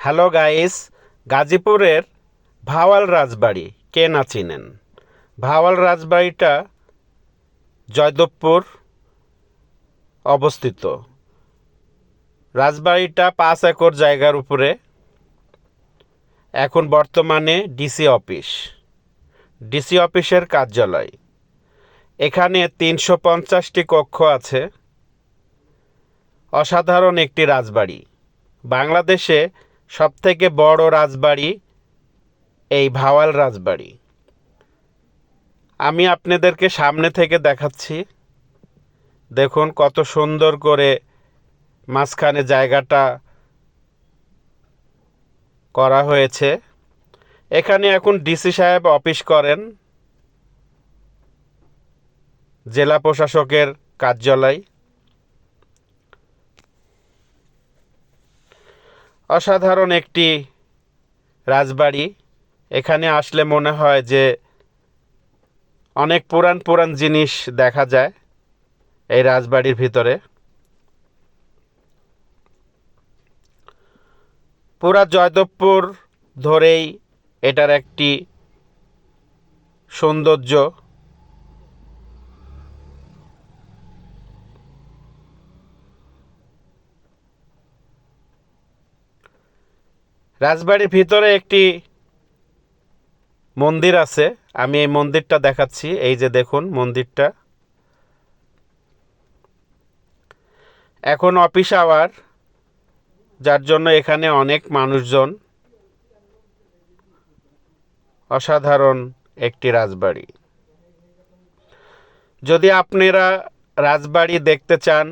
Hello guys, গাজীপুরের ভাওয়াল রাজবাড়ি কে না চিনেন? ভাওয়াল রাজবাড়িটা জয়দেবপুর অবস্থিত। রাজবাড়িটা 5 একর জায়গার উপরে। এখন বর্তমানে ডিসি অফিসের কার্যালয়। এখানে 350টি কক্ষ আছে। অসাধারণ একটি রাজবাড়ি। বাংলাদেশে সবথেকে বড় রাজবাড়ি এই ভাওয়াল রাজবাড়ি। আমি আপনাদেরকে সামনে থেকে দেখাচ্ছি। দেখুন কত সুন্দর করে মাঝখানে জায়গাটা করা হয়েছে। এখানে এখন ডিসি সাহেব অফিস করেন, জেলা প্রশাসকের কার্যালয়। অসাধারণ একটি রাজবাড়ি। এখানে আসলে মনে হয় যে অনেক পুরান পুরান জিনিস দেখা যায় এই রাজবাড়ির ভিতরে। পুরা জয়দেবপুর ধরেই এটার একটি সৌন্দর্য। রাজবাড়ির ভিতরে একটি মন্দির আছে। আমি এই মন্দিরটা দেখাচ্ছি। এই যে দেখুন মন্দিরটা। এখন অফিস আওয়ার, যার জন্য এখানে অনেক মানুষজন। অসাধারণ একটি রাজবাড়ি। যদি আপনারা রাজবাড়ি দেখতে চান,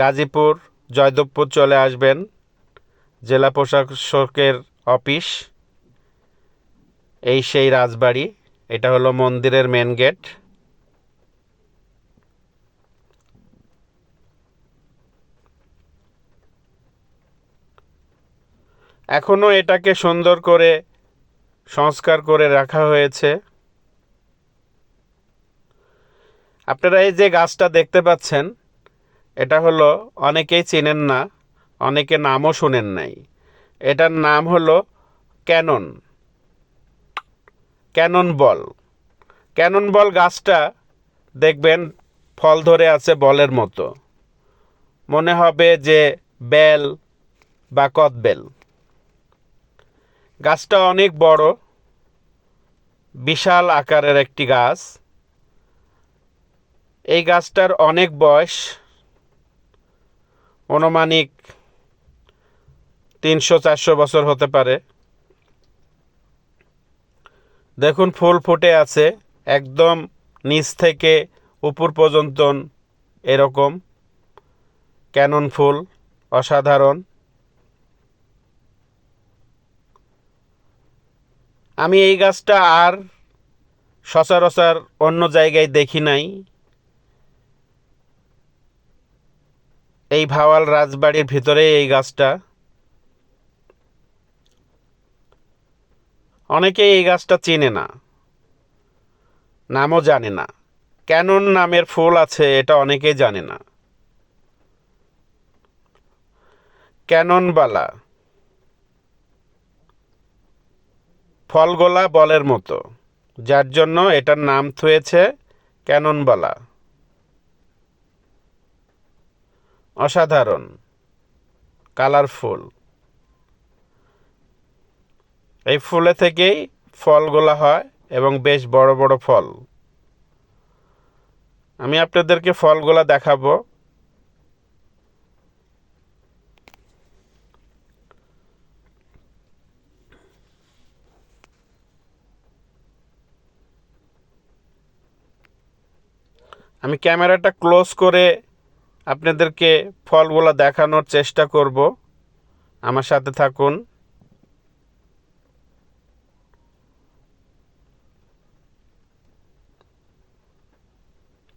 গাজীপুর জয়দেবপুর চলে আসবেন। জেলা প্রশাসকের অফিস, এই সেই রাজবাড়ি। এটা হলো মন্দিরের মেন গেট। এখনও এটাকে সুন্দর করে সংস্কার করে রাখা হয়েছে। আপনারা এই যে গাছটা দেখতে পাচ্ছেন, এটা হলো, অনেকেই চেনেন না, অনেকে নামও শোনেন নাই। এটার নাম হলো cannon cannon ball. Cannon ball গাছটা দেখবেন ফল ধরে আছে বলের মতো, মনে হবে যে বেল বা কদবেল। গাছটা অনেক বড়, বিশাল আকারের একটি গাছ। এই গাছটার অনেক বয়স, আনুমানিক 300-400 বছর হতে পারে। দেখুন ফুল ফুটে আছে একদম নিচ থেকে উপর পর্যন্ত, এরকম ক্যানন ফুল। অসাধারণ। আমি এই গাছটা আর সচরাচর অন্য জায়গায় দেখি নাই। এই ভাওয়াল রাজবাড়ির ভিতরে এই গাছটা। অনেকেই এই গাছটা চেনে না, নামও জানে না। ক্যানন নামের ফুল আছে এটা অনেকেই জানে না। ক্যাননবালা, ফলগোলা বলের মতো, যার জন্য এটার নাম হয়েছে ক্যাননবালা। অসাধারণ কালারফুল। এই ফুলে থেকেই ফলগুলা হয় এবং বেশ বড় বড় ফল। আমি আপনাদেরকে ফলগুলা দেখাবো। আমি ক্যামেরাটা ক্লোজ করে আপনাদেরকে ফলগুলা দেখানোর চেষ্টা করব। আমার সাথে থাকুন।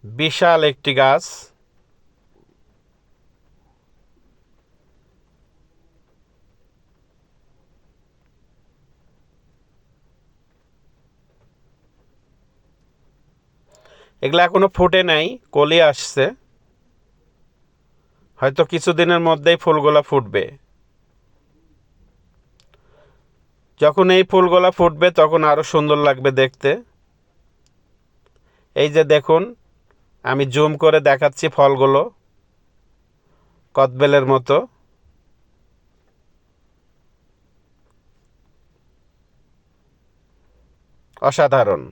বিশাল একটি গাছ। এগুলা এখনো ফুটে নাই, কলি আসছে। হয়তো কিছুদিনের মধ্যেই ফুলগুলা ফুটবে। যখন এই ফুলগুলো ফুটবে তখন আরও সুন্দর লাগবে দেখতে। এই যে দেখুন, আমি জুম করে দেখাচ্ছি ফলগুলো, কদবেলের মতো। অসাধারণ।